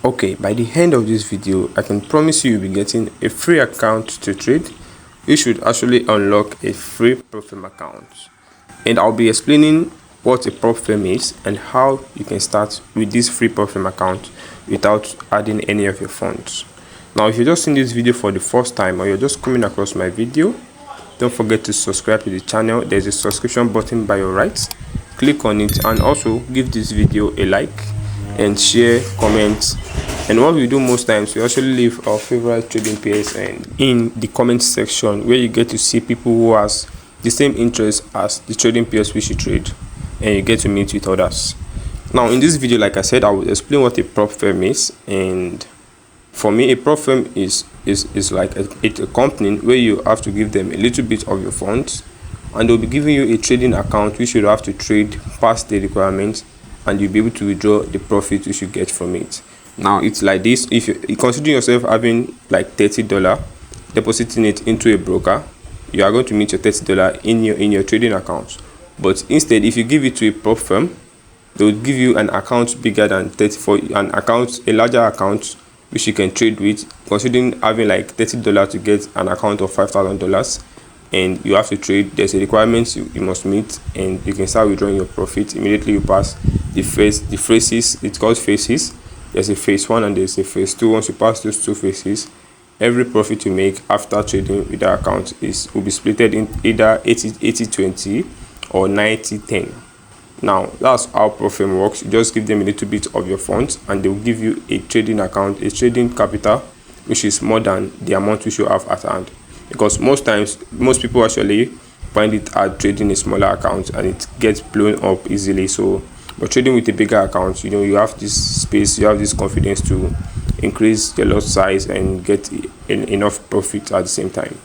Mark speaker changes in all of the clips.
Speaker 1: Okay, by the end of this video, I can promise you'll be getting a free account to trade. You should actually unlock a free prop firm account, and I'll be explaining what a prop firm is and how you can start with this free prop firm account without adding any of your funds. Now, if you're just seeing this video for the first time or you're just coming across my video, don't forget to subscribe to the channel. There's a subscription button by your right. Click on it and also give this video a like and share, comment. And what we do most times, we actually leave our favorite trading pairs and in the comment section, where you get to see people who has the same interest as the trading pairs we should trade, and you get to meet with others. Now in this video, like I said, I will explain what a prop firm is. And for me, a prop firm is like a company where you have to give them a little bit of your funds, and they'll be giving you a trading account which you have to trade past the requirements, and you'll be able to withdraw the profit you should get from it. Now it's like this: if you consider yourself having like $30, depositing it into a broker, you are going to meet your $30 in your trading account. But instead, if you give it to a prop firm, they will give you an account bigger than 30 for an account, a larger account which you can trade with. Considering having like $30 to get an account of $5,000, and you have to trade, there's a requirement you must meet, and you can start withdrawing your profit immediately you pass the phases. It's called phases. There's a phase 1 and there's a phase 2. Once you pass those two phases, every profit you make after trading with that account will be splitted in either 80-20 or 90-10. Now that's how prop firm works. You just give them a little bit of your funds and they will give you a trading account, a trading capital, which is more than the amount which you have at hand. Because most times, most people actually find it hard trading a smaller account and it gets blown up easily. So but trading with a bigger account, you have this space, you have this confidence to increase your lot size and get enough profit at the same time.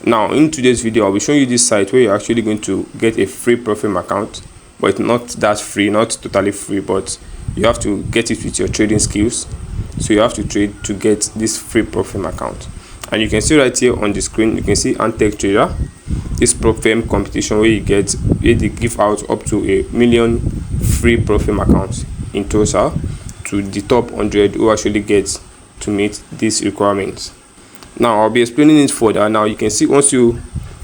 Speaker 1: Now in today's video, I'll be showing you this site where you're actually going to get a free prop firm account, but it's not that free, not totally free, but you have to get it with your trading skills. So you have to trade to get this free prop firm account. And you can see right here on the screen, you can see Antech Trader, this prop firm competition where they give out up to 1 million free prop firm accounts in total to the top 100 who actually get to meet these requirements. Now I'll be explaining it further. Now you can see once you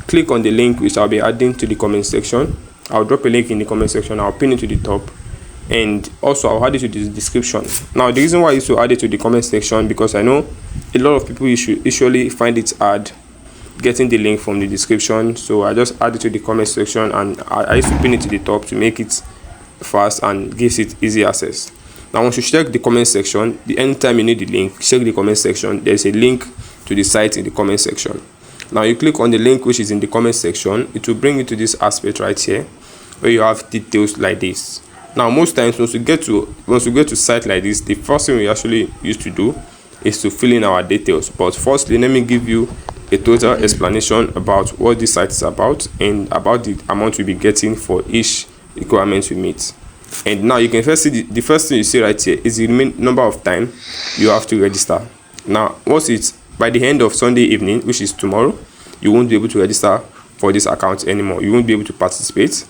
Speaker 1: click on the link which I'll be adding to the comment section, I'll drop a link in the comment section, I'll pin it to the top, and also I'll add it to the description. Now the reason why I used to add it to the comment section, because I know a lot of people usually find it hard getting the link from the description, so I just add it to the comment section, and I used to pin it to the top to make it fast and gives it easy access. Now once you check the comment section, anytime you need the link, check the comment section. There's a link to the site in the comment section. Now you click on the link which is in the comment section, it will bring you to this aspect right here where you have details like this. Now most times once we get to site like this, the first thing we actually used to do is to fill in our details. But firstly, let me give you a total explanation about what this site is about and about the amount we'll be getting for each requirement we meet. And now you can first see the first thing you see right here is the number of time you have to register. Now once it's by the end of Sunday evening, which is tomorrow, you won't be able to register for this account anymore. You won't be able to participate.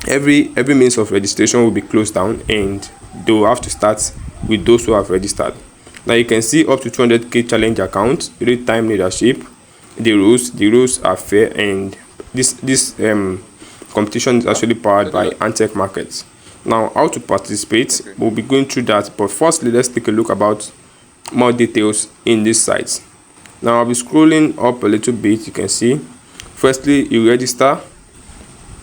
Speaker 1: Every means of registration will be closed down, and they will have to start with those who have registered. Now you can see up to 200k challenge account, real-time leadership. The rules are fair, and this competition is actually powered by Antech Markets. Now how to participate, we'll be going through that, but firstly let's take a look about more details in this site. Now I'll be scrolling up a little bit. You can see firstly you register.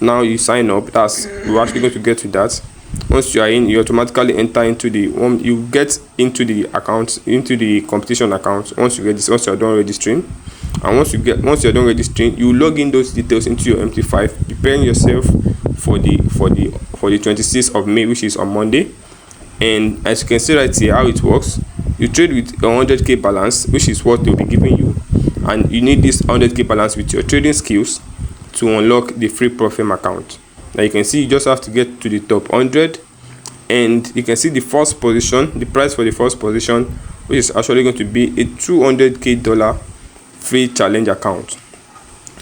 Speaker 1: Now you sign up. We're actually going to get to that. Once you are in, you automatically enter into you get into the account, into the competition account once you are done registering. And once you're done registering, you log in those details into your MT5, preparing yourself for the 26th of May, which is on Monday. And as you can see right here how it works, you trade with a 100k balance, which is what they'll be giving you, and you need this 100k balance with your trading skills to unlock the free prop firm account. Now you can see you just have to get to the top 100, and you can see the first position, the price for the first position, which is actually going to be a $200k free challenge account.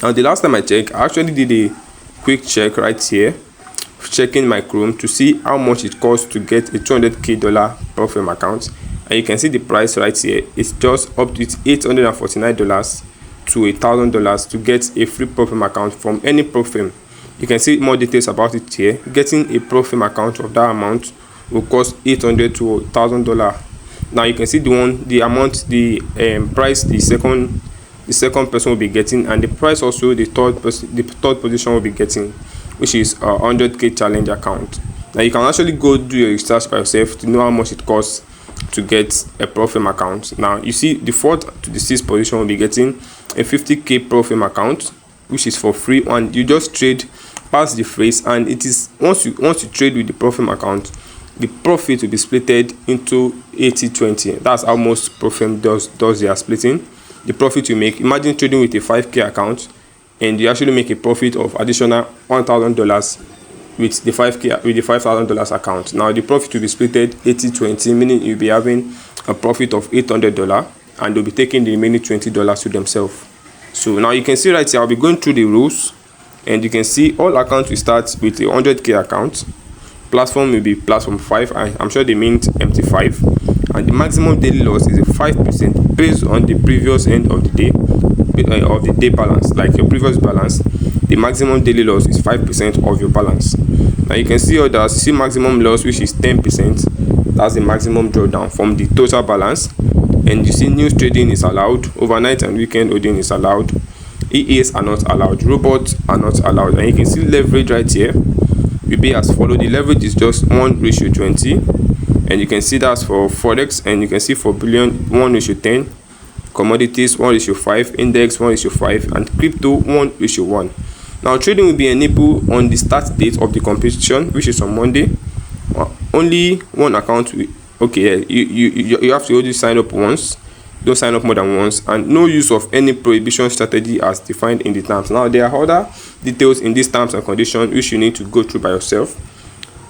Speaker 1: Now the last time I checked, I actually did a quick check right here checking my Chrome to see how much it costs to get a $200k Profem account, and you can see the price right here. It's just up to $849 to $1,000 to get a free Profem account from any Profem. You can see more details about it here. Getting a Profem account of that amount will cost $800 to $1,000. Now you can see the amount, the price the second person will be getting, and the price also the third position will be getting, which is a 100k challenge account. Now you can actually go do your research by yourself to know how much it costs to get a Profem account. Now you see the fourth to the sixth position will be getting a 50k Profem account, which is for free, and you just trade past the phrase, and it is once you trade with the Profem account, the profit will be splitted into 80-20. That's how most Profem does their splitting. The profit you make, imagine trading with a 5k account and you actually make a profit of additional $1,000 with the $5,000 account. Now the profit will be splitted 80-20, meaning you'll be having a profit of $800 and they'll be taking the remaining $20 to themselves. So now you can see right here, I'll be going through the rules, and you can see all accounts will start with a 100k account. Platform will be platform 5, I'm sure they meant MT5, and the maximum daily loss is a 5% based on the previous end of the day balance. Like your previous balance, the maximum daily loss is 5% of your balance. Now you can see others, see maximum loss, which is 10%. That's the maximum drawdown from the total balance. And you see news trading is allowed, overnight and weekend holding is allowed, EAs are not allowed, robots are not allowed. And you can see leverage right here will be as follow. The leverage is just 1:20, and you can see that's for Forex, and you can see for bullion 1:10, commodities 1:5, index 1:5, and crypto 1:1. Now trading will be enabled on the start date of the competition, which is on Monday. Only one account will, okay, you have to only sign up once. Don't sign up more than once, and no use of any prohibition strategy as defined in the terms. Now there are other details in these terms and conditions which you need to go through by yourself.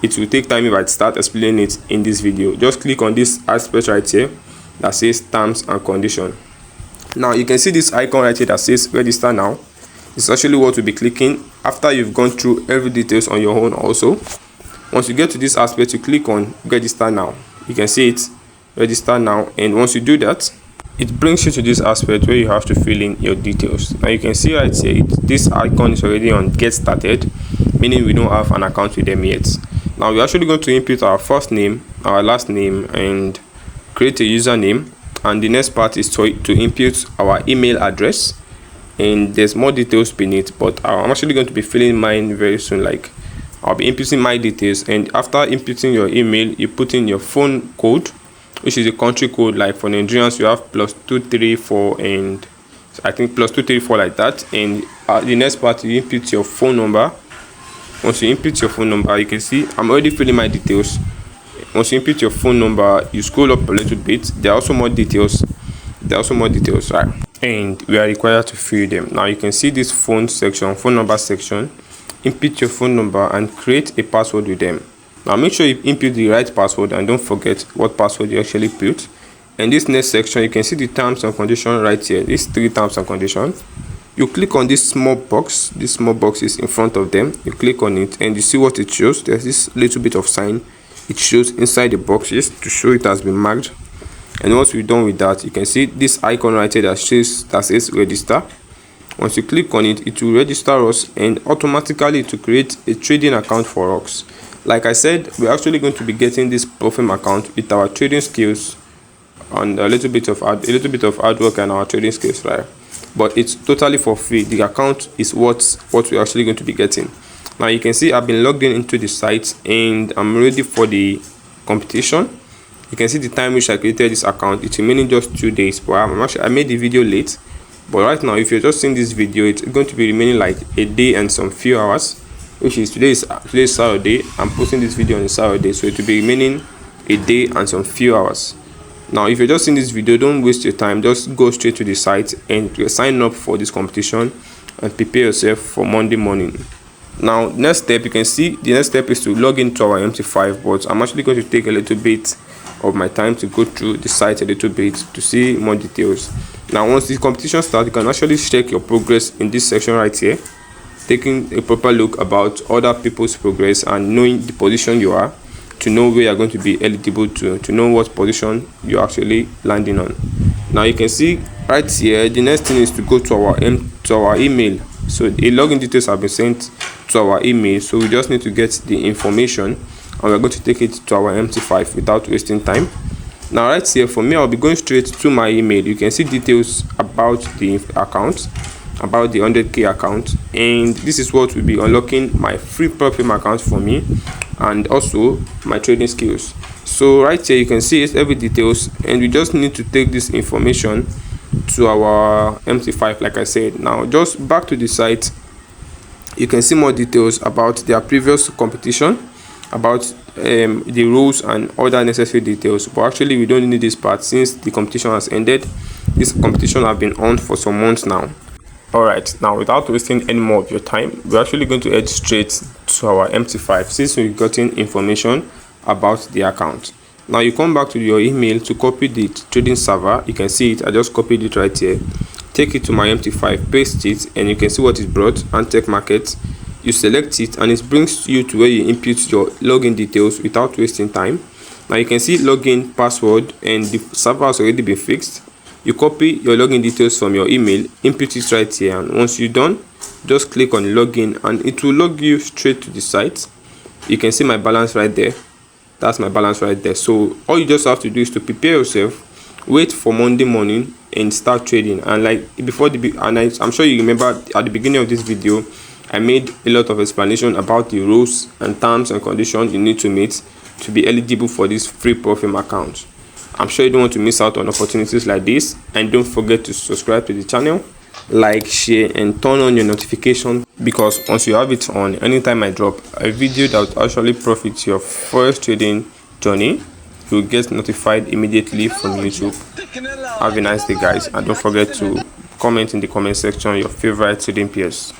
Speaker 1: It will take time if I start explaining it in this video. Just click on this aspect right here that says terms and condition. Now you can see this icon right here that says register now. It's actually what you'll be clicking after you've gone through every details on your own. Also, once you get to this aspect, you click on register now. You can see it, register now, and once you do that, it brings you to this aspect where you have to fill in your details. Now you can see right here, this icon is already on get started, meaning we don't have an account with them yet. Now we're actually going to input our first name, our last name, and create a username, and the next part is to input our email address, and there's more details beneath, but I'm actually going to be filling mine very soon. Like I'll be inputting my details, and after inputting your email, you put in your phone code, which is a country code. Like for Nigerians, you have +234, and I think +234 like that. And the next part, you input your phone number. Once you input your phone number, you can see I'm already filling my details. Once you input your phone number, you scroll up a little bit. There are also more details. Right? And we are required to fill them. Now you can see this phone number section. Input your phone number and create a password with them. Now make sure you input the right password and don't forget what password you actually put. In this next section, you can see the terms and conditions right here. These 3 terms and conditions. You click on this small box. This small box is in front of them. You click on it and you see what it shows. There's this little bit of sign it shows inside the boxes to show it has been marked. And once we're done with that, you can see this icon right here that says register. Once you click on it, it will register us, and automatically to create a trading account for us. Like I said, we're actually going to be getting this Profem account with our trading skills and a little bit of hard work and our trading skills, right? But it's totally for free. The account is what we're actually going to be getting. Now you can see I've been logged in into the site and I'm ready for the competition. You can see the time which I created this account. It's remaining just 2 days, but I made the video late. But right now, if you're just seeing this video, it's going to be remaining like a day and some few hours, which is today's Saturday. I'm posting this video on a Saturday, so it will be remaining a day and some few hours. Now if you're just seeing this video, don't waste your time. Just go straight to the site and sign up for this competition and prepare yourself for Monday morning. Now next step, you can see the next step is to log into our MT5, but I'm actually going to take a little bit of my time to go through the site a little bit to see more details. Now once the competition starts, you can actually check your progress in this section right here. taking a proper look about other people's progress and knowing the position you are, to know where you're going to be eligible to know what position you're actually landing on. Now you can see right here, the next thing is to go to our email. So the login details have been sent to our email, so we just need to get the information and we're going to take it to our MT5 without wasting time. Now right here, for me, I'll be going straight to my email. You can see details about the account, about the 100k account, and this is what will be unlocking my free platform account for me and also my trading skills. So right here you can see it's every details, and we just need to take this information to our MT5 like I said. Now just back to the site, you can see more details about their previous competition, about the rules and other necessary details, but actually we don't need this part since the competition has ended. This competition has been on for some months now. Alright, now without wasting any more of your time, we're actually going to head straight to our MT5 since we've gotten information about the account. Now you come back to your email to copy the trading server. You can see it, I just copied it right here. Take it to my MT5, paste it, and you can see what is brought, and tech market. You select it and it brings you to where you input your login details without wasting time. Now you can see login password, and the server has already been fixed. You copy your login details from your email, input it right here, and once you're done, just click on login and it will log you straight to the site. You can see my balance right there. That's my balance right there. So all you just have to do is to prepare yourself, wait for Monday morning and start trading. And like before I'm sure you remember at the beginning of this video, I made a lot of explanation about the rules and terms and conditions you need to meet to be eligible for this free profit account. I'm sure you don't want to miss out on opportunities like this, and don't forget to subscribe to the channel, like, share, and turn on your notification, because once you have it on, anytime I drop a video that will actually profit your Forex trading journey, you'll get notified immediately from YouTube. Have a nice day guys, and don't forget to comment in the comment section your favorite trading peers.